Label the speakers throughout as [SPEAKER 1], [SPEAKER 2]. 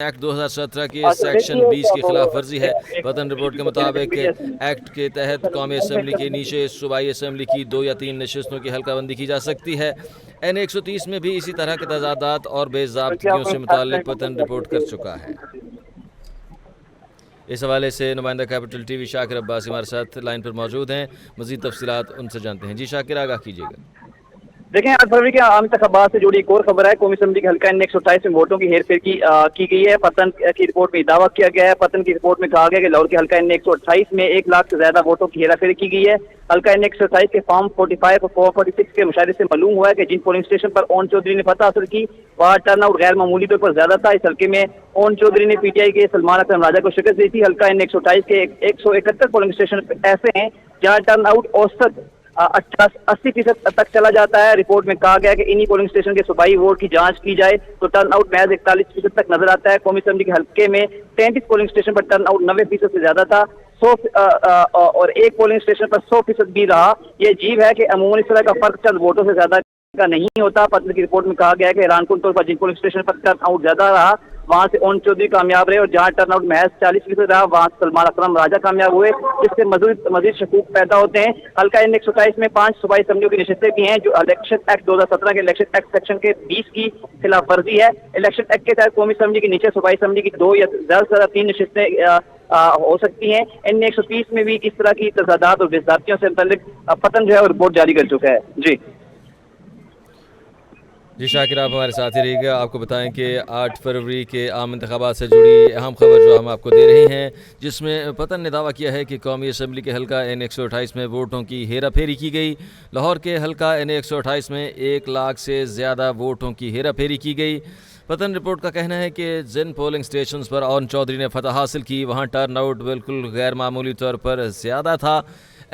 [SPEAKER 1] Act 2017 के section 20 की खिलाफ वर्जी है। वतन रिपोर्ट के मुताबिक एक्ट के तहत कौमी असम्बली के नीचे सूबाई असम्बली की 2 या 3 नशस्तों की हल्काबंदी की जा सकती है। N 130 में भी इसी तरह के तजादात और बेज़ाब्तगियों से मुताल्लिक वतन रिपोर्ट कर चुका है। इस हवाले से नुमाइंदा कैपिटल टीवी शाकिर अब्बासी हमारे साथ लाइन पर मौजूद हैं। मज़ीद तफसीलात उनसे जानते हैं। जी शाकिर, आगाह कीजिएगा।
[SPEAKER 2] देखें, 8 फरवरी के आम इंतखाबात से जुड़ी एक और खबर है। कौमी असम्बली के हल्का N 128 में वोटों की हेरफेर की गई है। पतन की रिपोर्ट में दावा किया गया है। पतन की रिपोर्ट में कहा गया कि लाहौर के हल्का N 128 में 1 लाख से ज्यादा वोटों की हेराफेरी की गई है। हल्का N 128 के फॉर्म 45 और 46 के मुशाहिदे से मालूम हुआ है कि जिन पोलिंग स्टेशन पर ओन चौधरी ने फतह हासिल की वहाँ टर्न आउट गैर मामूली तौर पर ज्यादा था। इस हल्के में ओन चौधरी ने PTI के सलमान अकरम राजा को शिकस्त दी थी। हल्का N 128 के 171 पोलिंग स्टेशन ऐसे हैं जहाँ टर्न आउट औसत 80% तक चला जाता है। रिपोर्ट में कहा गया कि इन्हीं पोलिंग स्टेशन के सूबाई वोट की जांच की जाए तो टर्न आउट महज 41% तक नजर आता है। कौमी असम्बली के हल्के में 33 पोलिंग स्टेशन पर टर्न आउट 90% से ज्यादा था। 100 और एक पोलिंग स्टेशन पर 100% भी रहा। ये अजीब है कि अमूमन इस तरह का फर्क चंद वोटों से ज्यादा का नहीं होता। पत्र की रिपोर्ट में कहा गया है कि हैरानकुन तौर पर जिन पोलिंग स्टेशन पर टर्न आउट ज्यादा रहा वहां से ओन चौधरी कामयाब रहे और जहां टर्न आउट महज 40% रहा वहां से सलमान अकरम राजा कामयाब हुए, जिससे मजीद शकूक पैदा होते हैं। हल्का N 127 में 5 सूबाई असम्बलियों की नशस्तें भी हैं जो इलेक्शन एक्ट 2017 के इलेक्शन एक्ट सेक्शन के 20 की खिलाफ वर्जी है। इलेक्शन एक्ट के तहत कौमी असम्बली के नीचे सूबाई असम्बली की 2 या ज्यादा से ज्यादा 3 नशस्तें हो सकती हैं। N 130 में भी इस तरह की तजादात और बेज़ाब्तियों से मुतल्लिक पतन जो है रिपोर्ट जारी कर चुका है।
[SPEAKER 1] जी शाकिर, आप हमारे साथ ही रहिएगा। आपको बताएं कि 8 फरवरी के आम इंतखाबात से जुड़ी अहम खबर जो हम आपको दे रहे हैं, जिसमें पतन ने दावा किया है कि कौमी असम्बली के हल्का N 128 में वोटों की हेरा फेरी की गई। लाहौर के हल्का N 128 में 1 लाख से ज़्यादा वोटों की हेरा फेरी की गई। पतन रिपोर्ट का कहना है कि जिन पोलिंग स्टेशन पर ओन चौधरी ने फतह हासिल की वहाँ टर्न आउट बिल्कुल गैर मामूली तौर पर ज़्यादा था।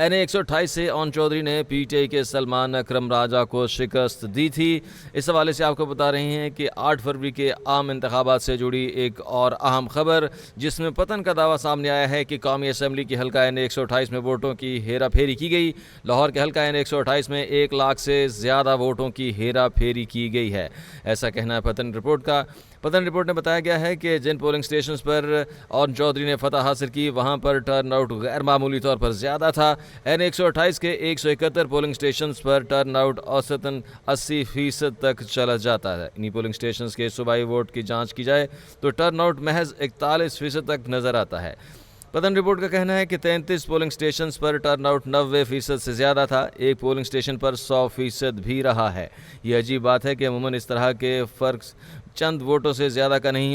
[SPEAKER 1] N 128 से ओन चौधरी ने PTI के सलमान अकरम राजा को शिकस्त दी थी। इस हवाले से आपको बता रहे हैं कि 8 फरवरी के आम इंतखाबात से जुड़ी एक और अहम खबर, जिसमें पतन का दावा सामने आया है कि कौमी असम्बली की हल्का N 128 में वोटों की हेरा फेरी की गई। लाहौर के हल्का N 128 में 1 लाख से ज़्यादा वोटों की हेरा फेरी की गई है, ऐसा कहना है पतन रिपोर्ट का। पतन रिपोर्ट में बताया गया है कि जिन पोलिंग स्टेशन पर ओन चौधरी ने फतह हासिल की वहाँ पर टर्न आउट गैर मामूली तौर पर ज़्यादा था। N 128 के 171 पोलिंग स्टेशन पर टर्न आउट औसतन 80% तक चला जाता है। इन्हीं पोलिंग स्टेशन के सूबाई वोट की जांच की जाए तो टर्न आउट महज 41% तक नज़र आता है। पतन रिपोर्ट का कहना है कि 33 पोलिंग स्टेशन पर टर्न आउट 90% से ज़्यादा था। एक पोलिंग स्टेशन पर 100% भी रहा है। ये अजीब बात है कि अमूमन इस तरह के फ़र्क चंद वोटों से ज़्यादा का नहीं होता।